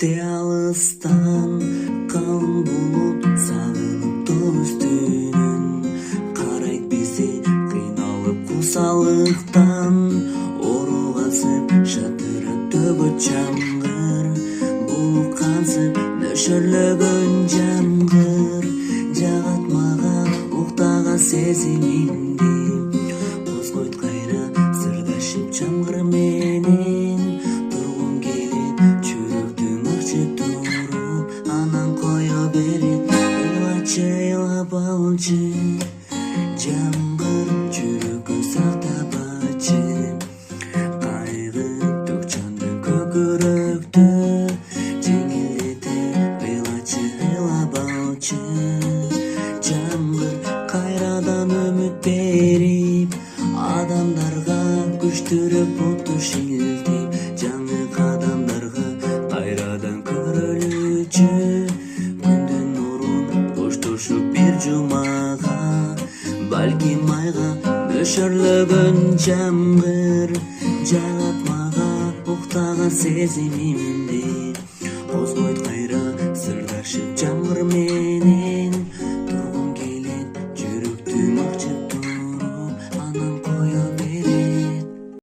Кетти алыстан калың булут, сагынып тоо үстүнөн карайт бизди кыйналып кусалыктан. Ору басып шатырат төгөт жамгыр, булуп кансып нөшөрлөгөн жамгыр. Жагат мага уктаган сезимимди, козгойт кайра сырдашып жамгыр менен. Тургум келет жүрөктүң ачы туруп, анан кое берет ыйлачы ыйлап алчы. Жамгыр жүрөгү сактабачы, кайгы төк жандын көкүрөктү жеңилдетип ыйлачы ыйлап алчы. Жамгыр кайрадан үмүт берип, адамдарга күчтүүрөөк бутту шилтип, жаңы кадамдарга кайрадан көрөлүчү. Күндүн нурун коштошуп бир жумага, балким айга нөшөрлөгөн жамгыр. Жагат мага уктаган сезимимди, козгойт